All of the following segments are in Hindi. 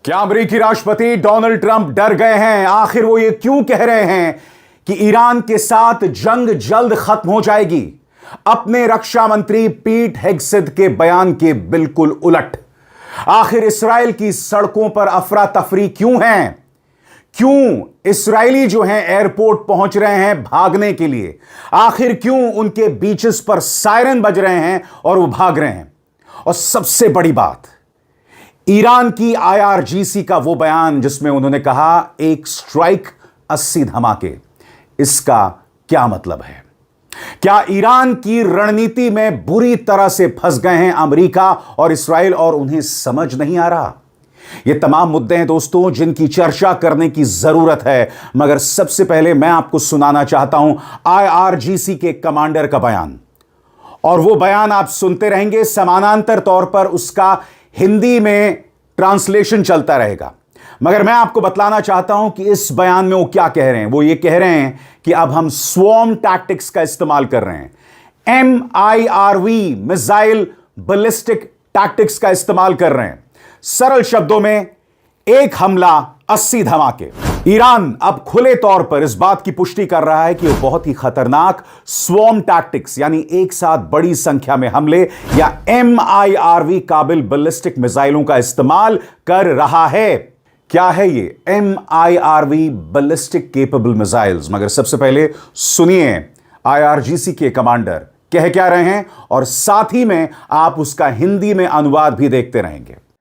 क्या अमेरिकी राष्ट्रपति डोनाल्ड ट्रंप डर गए हैं? आखिर वो ये क्यों कह रहे हैं कि ईरान के साथ जंग जल्द खत्म हो जाएगी? अपने रक्षा मंत्री पीट हेगसेथ के बयान के बिल्कुल उलट। आखिर इस्राएल की सड़कों पर अफरा तफरी क्यों है? क्यों इस्राएली जो हैं एयरपोर्ट पहुंच रहे हैं भागने के लिए? आखिर क्यों उनके बीचेस पर सायरन बज रहे हैं और वो भाग रहे हैं? और सबसे बड़ी बात, ईरान की IRGC का वो बयान जिसमें उन्होंने कहा एक स्ट्राइक 80 धमाके, इसका क्या मतलब है? क्या ईरान की रणनीति में बुरी तरह से फंस गए हैं अमेरिका और इस्राएल और उन्हें समझ नहीं आ रहा? ये तमाम मुद्दे हैं दोस्तों जिनकी चर्चा करने की जरूरत है, मगर सबसे पहले मैं आपको सुनाना चाहता हूं IRGC के कमांडर का बयान। और वो बयान आप सुनते रहेंगे, समानांतर तौर पर उसका हिंदी में ट्रांसलेशन चलता रहेगा। मगर मैं आपको बतलाना चाहता हूं कि इस बयान में वो क्या कह रहे हैं। वो ये कह रहे हैं कि अब हम स्वॉर्म टैक्टिक्स का इस्तेमाल कर रहे हैं, MIRV मिसाइल बैलिस्टिक टैक्टिक्स का इस्तेमाल कर रहे हैं। सरल शब्दों में, एक हमला 80 धमाके। ईरान अब खुले तौर पर इस बात की पुष्टि कर रहा है कि वो बहुत ही खतरनाक स्वॉर्म टैक्टिक्स यानी एक साथ बड़ी संख्या में हमले या MIRV काबिल बैलिस्टिक मिसाइलों का इस्तेमाल कर रहा है। क्या है ये MIRV बैलिस्टिक केपेबल मिसाइल्स? मगर सबसे पहले सुनिए IRGC के कमांडर कह क्या रहे हैं और साथ ही में आप उसका हिंदी में अनुवाद भी देखते रहेंगे।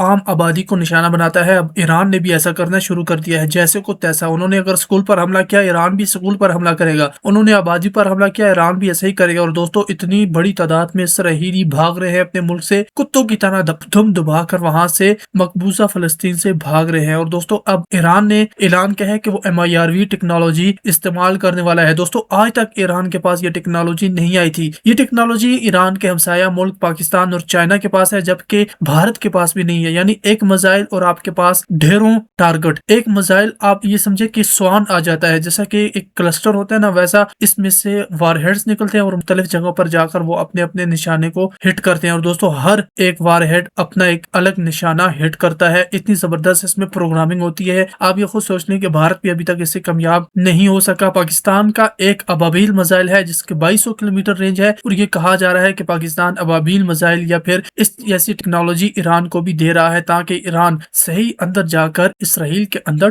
आम आबादी को निशाना बनाता है। अब ईरान ने भी ऐसा करना शुरू कर दिया है, जैसे को तैसा। उन्होंने अगर स्कूल पर हमला किया, ईरान भी स्कूल पर हमला करेगा। उन्होंने आबादी पर हमला किया, ईरान भी ऐसा ही करेगा। और दोस्तों, इतनी बड़ी तादाद में इसराइली भाग रहे हैं अपने मुल्क से, कुत्तों की तरह धम दबा कर वहां से मकबूजा फलस्तीन से भाग रहे हैं। और दोस्तों, अब ईरान ने ऐलान किया है कि वो MIRV टेक्नोलॉजी इस्तेमाल करने वाला है। दोस्तों, आज तक ईरान के पास ये टेक्नोलॉजी नहीं आई थी। ये टेक्नोलॉजी ईरान के हमसाया मुल्क पाकिस्तान और चाइना के पास है, जबकि भारत के पास भी नहीं है। यानी एक मिसाइल और आपके पास ढेरों टारगेट। एक मिसाइल आप ये समझे कि स्वान आ जाता है, जैसा कि एक क्लस्टर होता है ना, वैसा इसमें से वारहेड्स निकलते हैं और मुख्तलिफ जगहों पर जाकर वो अपने अपने निशाने को हिट करते हैं। और दोस्तों, हर एक वारहेड अपना एक अलग निशाना हिट करता है। इतनी जबरदस्त इसमें प्रोग्रामिंग होती है। आप ये खुद सोच लें कि भारत भी अभी तक इससे कामयाब नहीं हो सका। पाकिस्तान का एक अबाबील मिसाइल है जिसके 2200 किलोमीटर रेंज है और ये कहा जा रहा है कि पाकिस्तान अबाबील मिसाइल या फिर इस ऐसी टेक्नोलॉजी ईरान को भी दे रहा है ताकि ईरान सही अंदर जाकर इसराइल के अंदर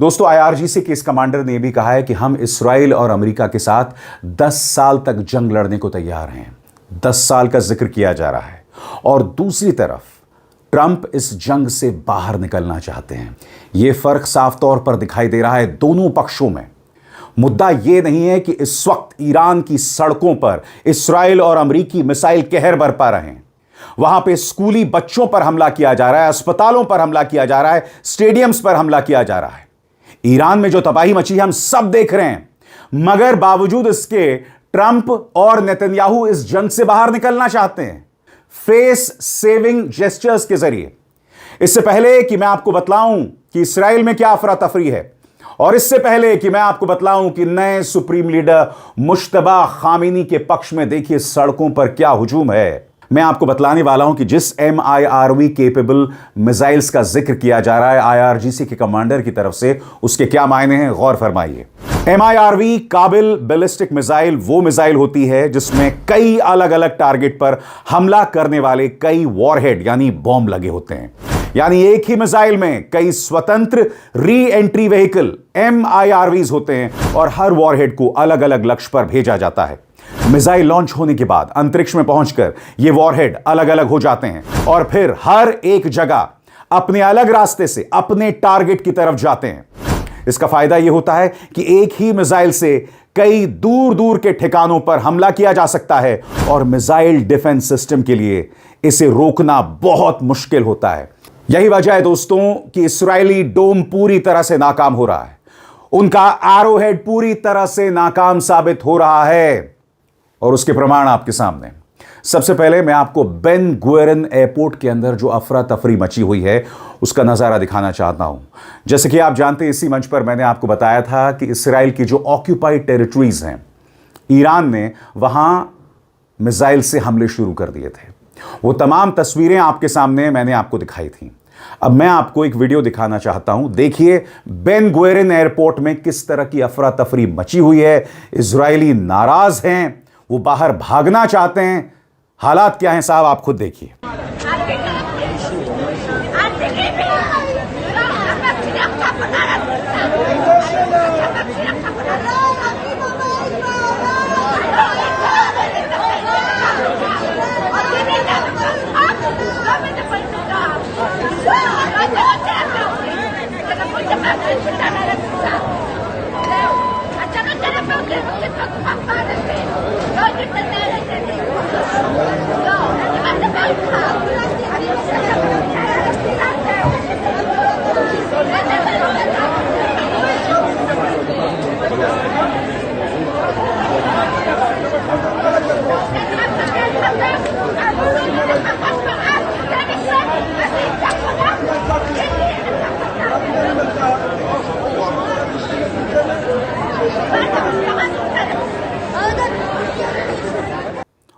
दोस्तों, IRGC के इस कमांडर ने भी कहा है कि हम इस्राएल और अमेरिका के साथ 10 साल तक जंग लड़ने को तैयार हैं। 10 साल का जिक्र किया जा रहा है और दूसरी तरफ ट्रंप इस जंग से बाहर निकलना चाहते हैं। यह फर्क साफ तौर पर दिखाई दे रहा है दोनों पक्षों में। मुद्दा यह नहीं है कि इस वक्त ईरान की सड़कों पर इस्राएल और अमेरिकी मिसाइल कहर बरपा रहे हैं। वहां पे स्कूली बच्चों पर हमला किया जा रहा है, अस्पतालों पर हमला किया जा रहा है, स्टेडियम्स पर हमला किया जा रहा है। ईरान में जो तबाही मची है हम सब देख रहे हैं, मगर बावजूद इसके ट्रंप और नेतन्याहू इस जंग से बाहर निकलना चाहते हैं फेस सेविंग जेस्चर्स के जरिए। इससे पहले कि मैं आपको बतलाऊं कि इस्राएल में क्या अफरा तफरी है और इससे पहले कि मैं आपको बतलाऊं कि नए सुप्रीम लीडर मुश्तबा खामेनी के पक्ष में देखिए सड़कों पर क्या हुजूम है, मैं आपको बतलाने वाला हूं कि जिस MIRV केपेबल मिसाइल्स का जिक्र किया जा रहा है IRGC के कमांडर की तरफ से, उसके क्या मायने हैं गौर फरमाइए। MIRV काबिल बैलिस्टिक मिसाइल वो मिसाइल होती है जिसमें कई अलग अलग टारगेट पर हमला करने वाले कई वॉरहेड यानी बॉम्ब लगे होते हैं। यानी एक ही मिसाइल में कई स्वतंत्र री एंट्री व्हीकल MIRVs होते हैं और हर वॉरहेड को अलग अलग लक्ष्य पर भेजा जाता है। मिसाइल लॉन्च होने के बाद अंतरिक्ष में पहुंचकर ये वॉरहेड अलग अलग हो जाते हैं और फिर हर एक जगह अपने अलग रास्ते से अपने टारगेट की तरफ जाते हैं। इसका फायदा यह होता है कि एक ही मिसाइल से कई दूर दूर के ठिकानों पर हमला किया जा सकता है और मिसाइल डिफेंस सिस्टम के लिए इसे रोकना बहुत मुश्किल होता है। यही वजह है दोस्तों कि इस्राएली डोम पूरी तरह से नाकाम हो रहा है। उनका एरोहेड पूरी तरह से नाकाम साबित हो रहा है और उसके प्रमाण आपके सामने। सबसे पहले मैं आपको बेन गुएरिन एयरपोर्ट के अंदर जो अफरा तफरी मची हुई है उसका नज़ारा दिखाना चाहता हूं। जैसे कि आप जानते हैं, इसी मंच पर मैंने आपको बताया था कि इसराइल की जो ऑक्यूपाइड टेरिटरीज हैं, ईरान ने वहां मिसाइल से हमले शुरू कर दिए थे। वो तमाम तस्वीरें आपके सामने मैंने आपको दिखाई थी। अब मैं आपको एक वीडियो दिखाना चाहता हूं। देखिए बेन गुएरिन एयरपोर्ट में किस तरह की अफरा तफरी मची हुई है। इजरायली नाराज हैं, वो बाहर भागना चाहते हैं। हालात क्या हैं साहब, आप खुद देखिए।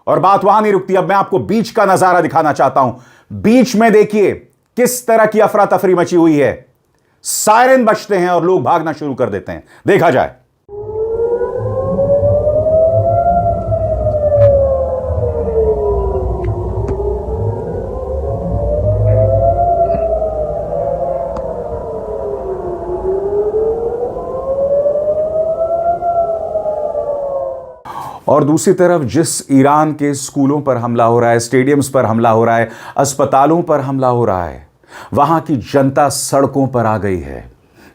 और बात वहां नहीं रुकती। अब मैं आपको बीच का नजारा दिखाना चाहता हूं। बीच में देखिए किस तरह की अफरा तफरी मची हुई है। सायरन बजते हैं और लोग भागना शुरू कर देते हैं। देखा जाए। और दूसरी तरफ जिस ईरान के स्कूलों पर हमला हो रहा है, स्टेडियम्स पर हमला हो रहा है, अस्पतालों पर हमला हो रहा है, वहां की जनता सड़कों पर आ गई है।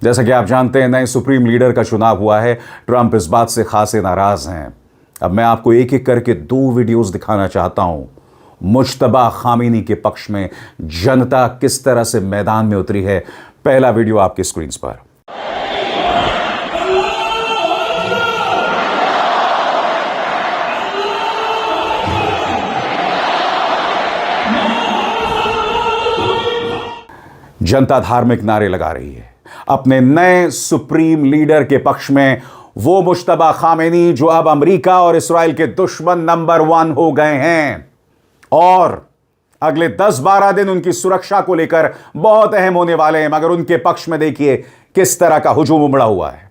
जैसा कि आप जानते हैं, नए सुप्रीम लीडर का चुनाव हुआ है। ट्रंप इस बात से खासे नाराज हैं। अब मैं आपको एक एक करके 2 वीडियोस दिखाना चाहता हूं। मुज्तबा खामेनी के पक्ष में जनता किस तरह से मैदान में उतरी है। पहला वीडियो आपकी स्क्रीन पर। जनता धार्मिक नारे लगा रही है अपने नए सुप्रीम लीडर के पक्ष में। वो मुज्तबा खामेनी जो अब अमेरिका और इस्राएल के दुश्मन नंबर 1 हो गए हैं और अगले 10-12 दिन उनकी सुरक्षा को लेकर बहुत अहम होने वाले हैं। मगर उनके पक्ष में देखिए किस तरह का हुजूम उमड़ा हुआ है।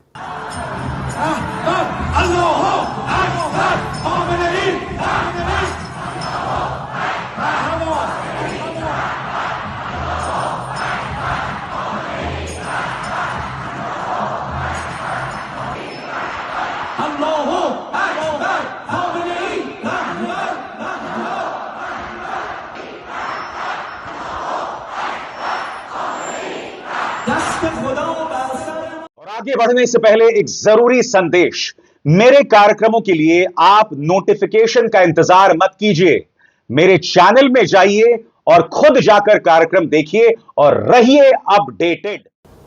और आगे बढ़ने से पहले एक जरूरी संदेश। मेरे कार्यक्रमों के लिए आप नोटिफिकेशन का इंतजार मत कीजिए। मेरे चैनल में जाइए और खुद जाकर कार्यक्रम देखिए और रहिए अपडेटेड।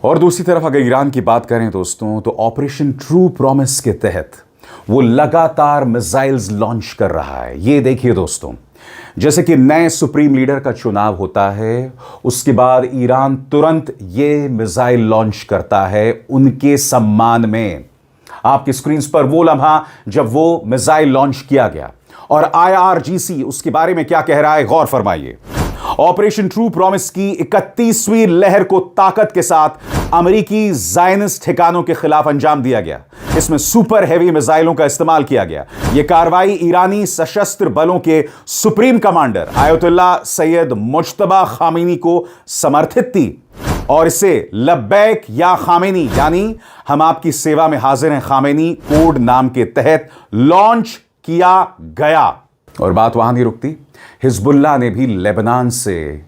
और दूसरी तरफ अगर ईरान की बात करें दोस्तों, तो ऑपरेशन ट्रू प्रॉमिस के तहत वो लगातार मिसाइल्स लॉन्च कर रहा है। ये देखिए दोस्तों, जैसे कि नए सुप्रीम लीडर का चुनाव होता है, उसके बाद ईरान तुरंत ये मिसाइल लॉन्च करता है उनके सम्मान में। आपकी स्क्रीन पर वो लम्हा जब वो मिसाइल लॉन्च किया गया और IRGC उसके बारे में क्या कह रहा है, गौर फरमाइए। ऑपरेशन ट्रू प्रॉमिस की 31वीं लहर को ताकत के साथ अमेरिकी ज़ायनिस्ट ठिकानों के खिलाफ अंजाम दिया गया। इसमें सुपर हेवी मिसाइलों का इस्तेमाल किया गया। यह कार्रवाई ईरानी सशस्त्र बलों के supreme commander Ayatollah Sayyid Mojtaba Khamenei को समर्थित थी और इसे लब्बैक या खामेनी यानी हम आपकी सेवा में हाजिर हैं खामेनी कोड नाम के तहत लॉन्च किया गया। और बात वहां नहीं रुकती, हिजबुल्लाह ने भी लेबनान से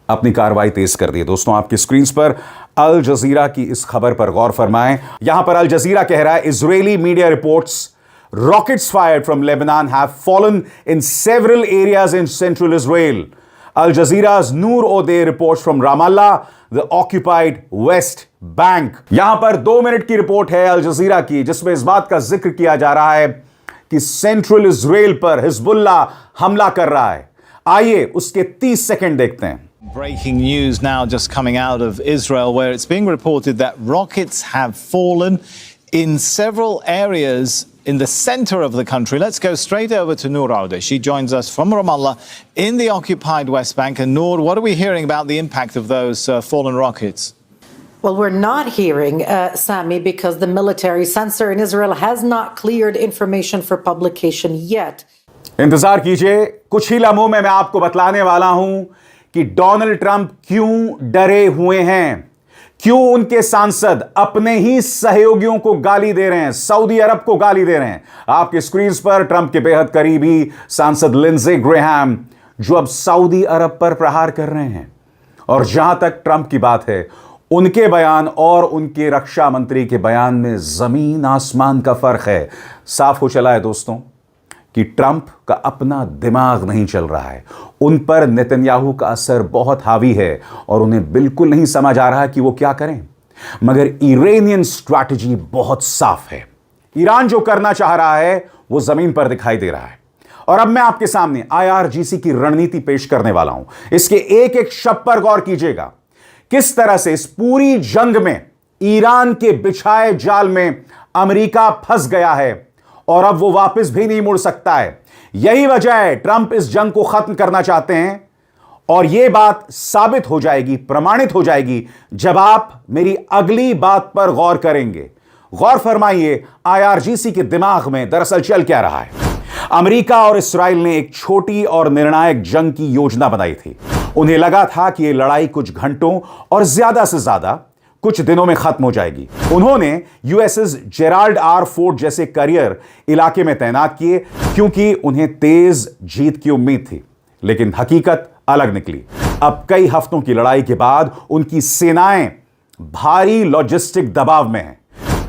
अपनी कार्रवाई तेज कर दी। दोस्तों, आपकी स्क्रीन पर अल जजीरा की इस खबर पर गौर फरमाएं। यहां पर अल जजीरा कह रहा है, Israeli media reports rockets fired from Lebanon have fallen in several areas in central Israel. Al Jazeera's Noor Odeh reports from Ramallah, the occupied West Bank। यहां पर 2 मिनट की रिपोर्ट है अल जजीरा की, जिसमें इस बात का जिक्र किया जा रहा है कि सेंट्रल इजराइल पर हिजबुल्लाह हमला कर रहा है। आइए उसके 30 सेकंड देखते हैं। Breaking news now just coming out of Israel, where it's being reported that rockets have fallen in several areas in the center of the country. Let's go straight over to Noor Odeh. She joins us from Ramallah in the occupied West Bank. And Noor, what are we hearing about the impact of those fallen rockets? Well, we're not hearing, Sammy, because the military censor in Israel has not cleared information for publication yet. इंतजार कीजिए, कुछ ही लम्हों में मैं आपको बतलाने वाला हूं कि डोनाल्ड ट्रंप क्यों डरे हुए हैं, क्यों उनके सांसद अपने ही सहयोगियों को गाली दे रहे हैं, सऊदी अरब को गाली दे रहे हैं। आपके स्क्रीन पर ट्रंप के बेहद करीबी सांसद लिंडसे ग्रेहाम, जो अब सऊदी अरब पर प्रहार कर रहे हैं। और जहां तक ट्रंप की बात है, उनके बयान और उनके रक्षा मंत्री के बयान में जमीन आसमान का फर्क है। साफ हो चला है दोस्तों कि ट्रंप का अपना दिमाग नहीं चल रहा है, उन पर नेतन्याहू का असर बहुत हावी है और उन्हें बिल्कुल नहीं समझ आ रहा कि वो क्या करें। मगर ईरानियन स्ट्रैटेजी बहुत साफ है। ईरान जो करना चाह रहा है वो जमीन पर दिखाई दे रहा है। और अब मैं आपके सामने IRGC की रणनीति पेश करने वाला हूं। इसके एक एक शब्द पर गौर कीजिएगा, किस तरह से इस पूरी जंग में ईरान के बिछाए जाल में अमेरिका फंस गया है और अब वो वापस भी नहीं मुड़ सकता है। यही वजह है ट्रंप इस जंग को खत्म करना चाहते हैं और यह बात साबित हो जाएगी, प्रमाणित हो जाएगी जब आप मेरी अगली बात पर गौर करेंगे। गौर फरमाइए, IRGC के दिमाग में दरअसल चल क्या रहा है। अमेरिका और इस्राइल ने एक छोटी और निर्णायक जंग की योजना बनाई थी। उन्हें लगा था कि यह लड़ाई कुछ घंटों और ज्यादा से ज्यादा कुछ दिनों में खत्म हो जाएगी। उन्होंने USS जेराल्ड R फोर्ड जैसे करियर इलाके में तैनात किए क्योंकि उन्हें तेज जीत की उम्मीद थी। लेकिन हकीकत अलग निकली। अब कई हफ्तों की लड़ाई के बाद उनकी सेनाएं भारी लॉजिस्टिक दबाव में हैं।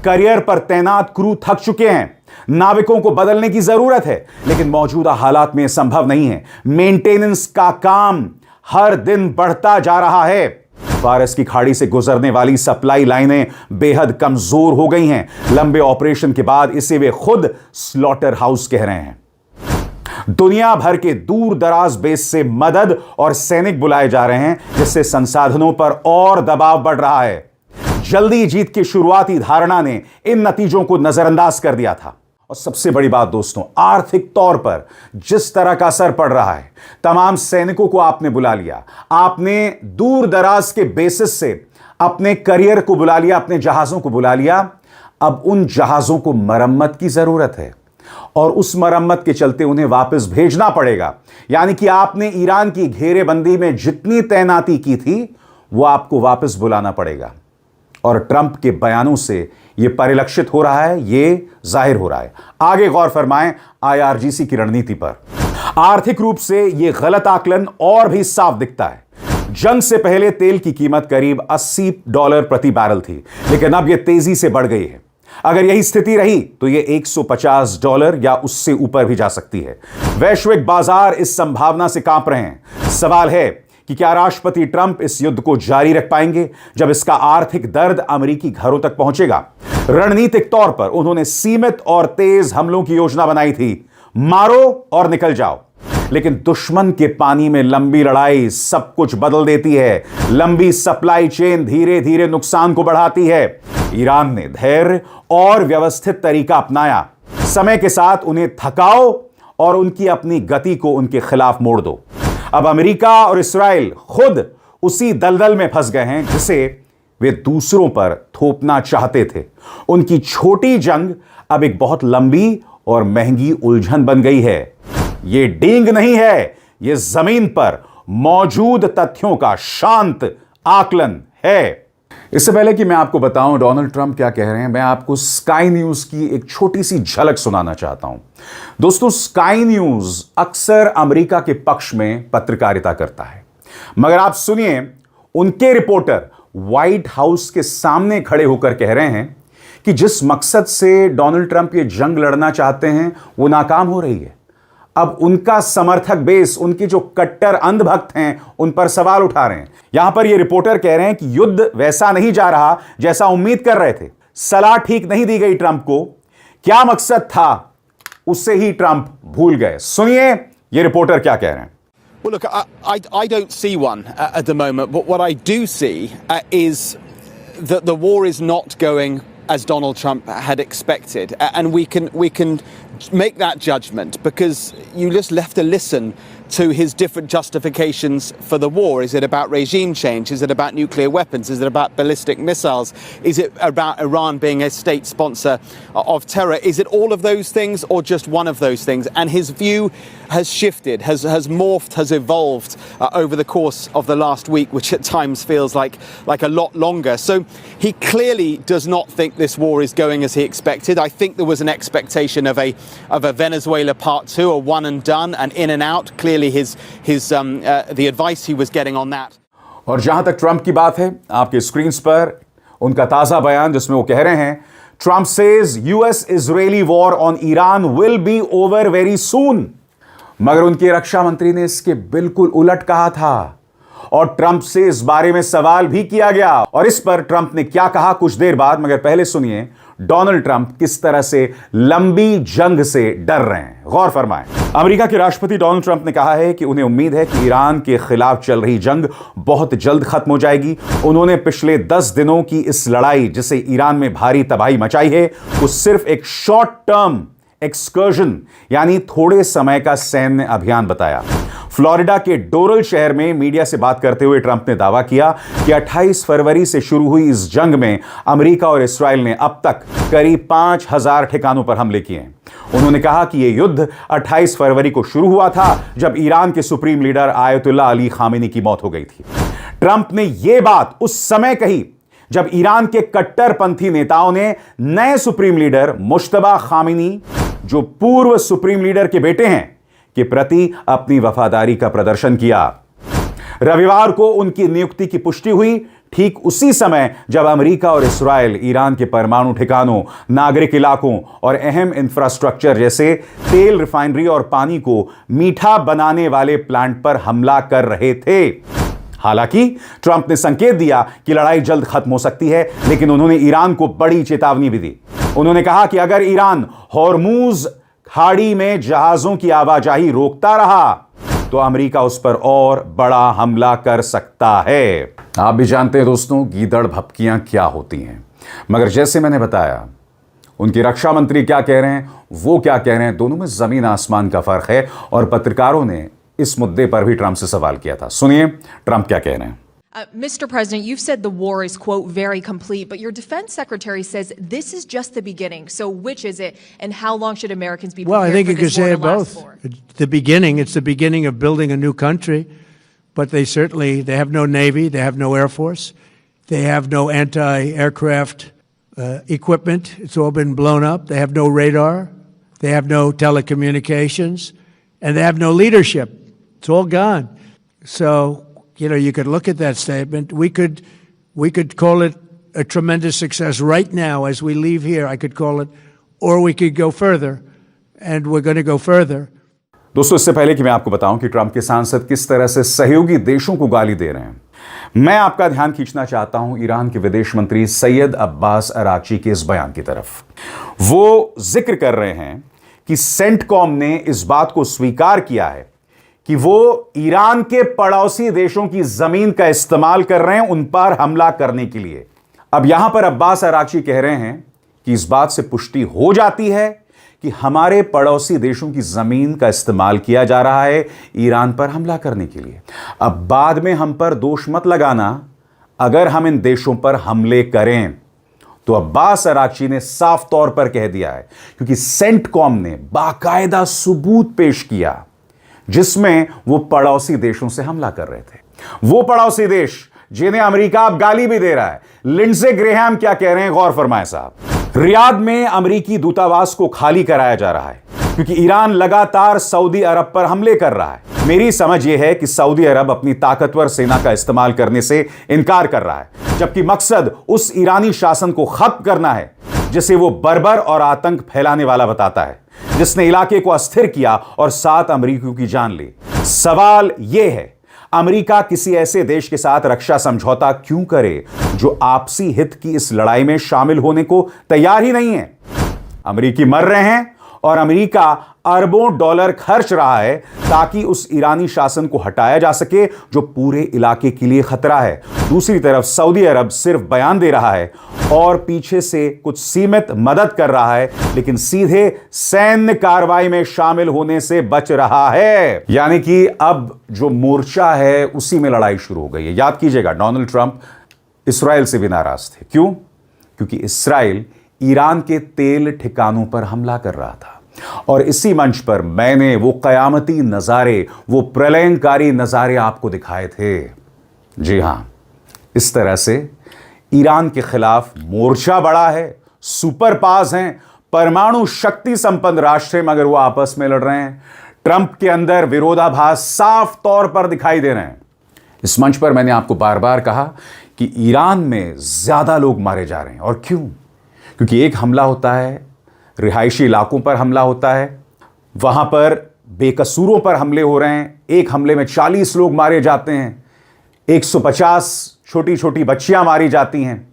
करियर पर तैनात क्रू थक चुके हैं। नाविकों को बदलने की जरूरत है, लेकिन मौजूदा हालात में संभव नहीं है। मेंटेनेंस का काम हर दिन बढ़ता जा रहा है। फारस की खाड़ी से गुजरने वाली सप्लाई लाइनें बेहद कमजोर हो गई हैं। लंबे ऑपरेशन के बाद इसे वे खुद स्लॉटर हाउस कह रहे हैं। दुनिया भर के दूर दराज बेस से मदद और सैनिक बुलाए जा रहे हैं, जिससे संसाधनों पर और दबाव बढ़ रहा है। जल्दी जीत की शुरुआती धारणा ने इन नतीजों को नजरअंदाज कर दिया था। और सबसे बड़ी बात दोस्तों, आर्थिक तौर पर जिस तरह का असर पड़ रहा है, तमाम सैनिकों को आपने बुला लिया, आपने दूर दराज के बेसिस से अपने करियर को बुला लिया, अपने जहाजों को बुला लिया। अब उन जहाजों को मरम्मत की जरूरत है और उस मरम्मत के चलते उन्हें वापस भेजना पड़ेगा। यानी कि आपने ईरान की घेरेबंदी में जितनी तैनाती की थी वो आपको वापस बुलाना पड़ेगा। और ट्रंप के बयानों से यह परिलक्षित हो रहा है, यह जाहिर हो रहा है। आगे गौर फरमाएं IRGC की रणनीति पर। आर्थिक रूप से यह गलत आकलन और भी साफ दिखता है। जंग से पहले तेल की कीमत करीब $80 प्रति बैरल थी, लेकिन अब यह तेजी से बढ़ गई है। अगर यही स्थिति रही तो यह $150 या उससे ऊपर भी जा सकती है। वैश्विक बाजार इस संभावना से कांप रहे हैं। सवाल है कि क्या राष्ट्रपति ट्रंप इस युद्ध को जारी रख पाएंगे जब इसका आर्थिक दर्द अमेरिकी घरों तक पहुंचेगा। रणनीतिक तौर पर उन्होंने सीमित और तेज हमलों की योजना बनाई थी, मारो और निकल जाओ। लेकिन दुश्मन के पानी में लंबी लड़ाई सब कुछ बदल देती है। लंबी सप्लाई चेन धीरे धीरे नुकसान को बढ़ाती है। ईरान ने धैर्य और व्यवस्थित तरीका अपनाया। समय के साथ उन्हें थकाओ और उनकी अपनी गति को उनके खिलाफ मोड़ दो। अब अमेरिका और इस्राइल खुद उसी दलदल में फंस गए हैं जिसे वे दूसरों पर थोपना चाहते थे। उनकी छोटी जंग अब एक बहुत लंबी और महंगी उलझन बन गई है। यह डींग नहीं है, यह जमीन पर मौजूद तथ्यों का शांत आकलन है। इससे पहले कि मैं आपको बताऊं डोनाल्ड ट्रंप क्या कह रहे हैं, मैं आपको स्काई न्यूज की एक छोटी सी झलक सुनाना चाहता हूं। दोस्तों, स्काई न्यूज अक्सर अमेरिका के पक्ष में पत्रकारिता करता है, मगर आप सुनिए, उनके रिपोर्टर व्हाइट हाउस के सामने खड़े होकर कह रहे हैं कि जिस मकसद से डोनाल्ड ट्रंप ये जंग लड़ना चाहते हैं वो नाकाम हो रही है। अब उनका समर्थक बेस, उनके जो कट्टर अंधभक्त हैं, उन पर सवाल उठा रहे हैं। यहां पर ये रिपोर्टर कह रहे हैं कि युद्ध वैसा नहीं जा रहा जैसा उम्मीद कर रहे थे, सलाह ठीक नहीं दी गई ट्रंप को, क्या मकसद था उससे ही ट्रंप भूल गए। सुनिए ये रिपोर्टर क्या कह रहे हैं। Well, look, I don't see one at the moment, but what I do see is that the war is not going as Donald Trump had expected, and we can make that judgment because you just have to listen to his different justifications for the war. Is it about regime change? Is it about nuclear weapons? Is it about ballistic missiles? Is it about Iran being a state sponsor of terror? Is it all of those things or just one of those things? And his view has shifted, has morphed, has evolved over the course of the last week, which at times feels like a lot longer. So he clearly does not think this war is going as he expected. I think there was an expectation of a Venezuela Part 2, a one and done, and in and out. Clearly the advice he was getting on that. और जहां तक ट्रंप की बात है, आपके स्क्रीन पर उनका ताजा बयान जिसमें वो कह रहे हैं, Trump says US Israeli war on Iran will be over very soon. मगर उनके रक्षा मंत्री ने इसके बिल्कुल उलट कहा था और ट्रंप से इस बारे में सवाल भी किया गया। और इस पर ट्रंप ने क्या कहा कुछ देर बाद, मगर पहले सुनिए डोनाल्ड ट्रंप किस तरह से लंबी जंग से डर रहे हैं। गौर फरमाएं। अमेरिका के राष्ट्रपति डोनाल्ड ट्रंप ने कहा है कि उन्हें उम्मीद है कि ईरान के खिलाफ चल रही जंग बहुत जल्द खत्म हो जाएगी। उन्होंने पिछले 10 दिनों की इस लड़ाई जिसे ईरान में भारी तबाही मचाई है, वो सिर्फ एक शॉर्ट टर्म एक्सकर्जन यानी थोड़े समय का सैन्य अभियान बताया। फ्लोरिडा के डोरल शहर में मीडिया से बात करते हुए ट्रंप ने दावा किया कि 28 फरवरी से शुरू हुई इस जंग में अमेरिका और इस्राएल ने अब तक करीब 5000 ठिकानों पर हमले किए हैं। उन्होंने कहा कि यह युद्ध 28 फरवरी को शुरू हुआ था जब ईरान के supreme leader Ayatollah Ali Khamenei की मौत हो गई थी। ट्रंप ने यह बात उस समय कही जब ईरान के कट्टरपंथी नेताओं ने नए सुप्रीम लीडर मुश्तबा खामेनी, जो पूर्व सुप्रीम लीडर के बेटे हैं, के प्रति अपनी वफादारी का प्रदर्शन किया। रविवार को उनकी नियुक्ति की पुष्टि हुई ठीक उसी समय जब अमेरिका और इस्राएल ईरान के परमाणु ठिकानों, नागरिक इलाकों और अहम इंफ्रास्ट्रक्चर जैसे तेल रिफाइनरी और पानी को मीठा बनाने वाले प्लांट पर हमला कर रहे थे। हालांकि ट्रंप ने संकेत दिया कि लड़ाई जल्द खत्म हो सकती है, लेकिन उन्होंने ईरान को बड़ी चेतावनी भी दी। उन्होंने कहा कि अगर ईरान हॉर्मूज खाड़ी में जहाजों की आवाजाही रोकता रहा तो अमेरिका उस पर और बड़ा हमला कर सकता है। आप भी जानते हैं दोस्तों, गीदड़ भपकियां क्या होती हैं, मगर जैसे मैंने बताया, उनके रक्षा मंत्री क्या कह रहे हैं, वो क्या कह रहे हैं, दोनों में जमीन आसमान का फर्क है। और पत्रकारों ने इस मुद्दे पर भी ट्रंप से सवाल किया था। सुनिए ट्रंप क्या कह रहे हैं। Mr. President, you've said the war is, quote, very complete, but your defense secretary says this is just the beginning. So which is it, and how long should Americans be prepared Well, I think for you could this war say to it last both. for? It's the beginning. It's the beginning of building a new country, but they have no Navy, they have no Air Force, they have no anti-aircraft equipment. It's all been blown up. They have no radar, they have no telecommunications, and they have no leadership. It's all gone. So, you could look at that statement. We could call it a tremendous success right now as we leave here. I could call it, or we could go further, and we're going to go further. दोस्तों, इससे पहले कि मैं आपको बताऊं कि ट्रंप के सांसद किस तरह से सहयोगी देशों को गाली दे रहे हैं, मैं आपका ध्यान खींचना चाहता हूं ईरान के विदेश मंत्री सैयद अब्बास अराक्ची के इस बयान की तरफ। वो जिक्र कर रहे हैं कि सेंटकॉम ने इस बात को स्वीकार किया है कि वो ईरान के पड़ोसी देशों की जमीन का इस्तेमाल कर रहे हैं उन पर हमला करने के लिए। अब यहां पर अब्बास अराक्ची कह रहे हैं कि इस बात से पुष्टि हो जाती है कि हमारे पड़ोसी देशों की जमीन का इस्तेमाल किया जा रहा है ईरान पर हमला करने के लिए। अब बाद में हम पर दोष मत लगाना, अगर हम इन देशों पर हमले करें, तो अब्बास अराक्ची ने साफ तौर पर कह दिया है, क्योंकि सेंटकॉम ने बाकायदा सबूत पेश किया जिसमें वो पड़ोसी देशों से हमला कर रहे थे। वो पड़ोसी देश जिन्हें अमेरिका अब गाली भी दे रहा है। लिंडसे ग्रेहम क्या कह रहे हैं, गौर फरमाएं साहब। रियाद में अमेरिकी दूतावास को खाली कराया जा रहा है क्योंकि ईरान लगातार सऊदी अरब पर हमले कर रहा है। मेरी समझ यह है कि सऊदी अरब अपनी ताकतवर सेना का इस्तेमाल करने से इनकार कर रहा है, जबकि मकसद उस ईरानी शासन को खत्म करना है जिसे वो बर्बर और आतंक फैलाने वाला बताता है, जिसने इलाके को अस्थिर किया और 7 अमेरिकियों की जान ली। सवाल यह है, अमेरिका किसी ऐसे देश के साथ रक्षा समझौता क्यों करे जो आपसी हित की इस लड़ाई में शामिल होने को तैयार ही नहीं है? अमेरिकी मर रहे हैं और अमेरिका अरबों डॉलर खर्च रहा है ताकि उस ईरानी शासन को हटाया जा सके जो पूरे इलाके के लिए खतरा है। दूसरी तरफ सऊदी अरब सिर्फ बयान दे रहा है और पीछे से कुछ सीमित मदद कर रहा है, लेकिन सीधे सैन्य कार्रवाई में शामिल होने से बच रहा है। यानी कि अब जो मोर्चा है उसी में लड़ाई शुरू हो गई है। याद कीजिएगा, डोनाल्ड ट्रंप इसराइल से भी नाराज थे। क्यों? क्योंकि इसराइल ईरान के तेल ठिकानों पर हमला कर रहा था और इसी मंच पर मैंने वो कयामती नजारे, वो प्रलयंकारी नजारे आपको दिखाए थे। जी हां, इस तरह से ईरान के खिलाफ मोर्चा बड़ा है, सुपर पावर्स हैं, परमाणु शक्ति संपन्न राष्ट्र हैं, मगर वो आपस में लड़ रहे हैं। ट्रंप के अंदर विरोधाभास साफ तौर पर दिखाई दे रहे हैं। इस मंच पर मैंने आपको बार बार कहा कि ईरान में ज्यादा लोग मारे जा रहे हैं। और क्यों? क्योंकि एक हमला होता है, रिहायशी इलाकों पर हमला होता है, वहां पर बेकसूरों पर हमले हो रहे हैं। एक हमले में 40 लोग मारे जाते हैं, 150 छोटी छोटी बच्चियां मारी जाती हैं।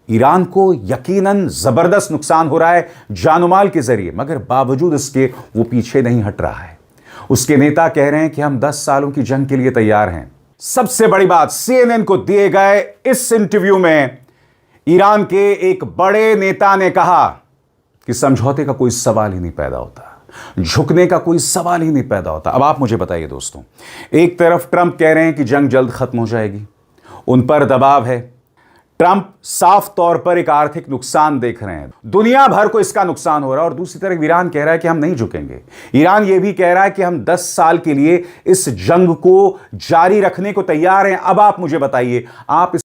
ईरान को यकीनन जबरदस्त नुकसान हो रहा है जानमाल के जरिए, मगर बावजूद इसके वो पीछे नहीं हट रहा है। उसके नेता कह रहे हैं कि हम 10 सालों की जंग के लिए तैयार हैं। सबसे बड़ी बात, CNN को दिए गए इस इंटरव्यू में ईरान के एक बड़े नेता ने कहा कि समझौते का कोई सवाल ही नहीं पैदा होता, झुकने का कोई सवाल ही नहीं पैदा होता। अब आप मुझे बताइए दोस्तों, एक तरफ ट्रंप कह रहे हैं कि जंग जल्द खत्म हो जाएगी, उन पर दबाव है। ट्रंप साफ तौर पर एक आर्थिक नुकसान देख रहे हैं, दुनिया भर को इसका नुकसान हो रहा है। और दूसरी तरफ ईरान कह रहा है कि हम नहीं झुकेंगे। ईरान यह भी कह रहा है कि हम 10 साल के लिए इस जंग को जारी रखने को तैयार हैं। अब आप मुझे बताइए, आप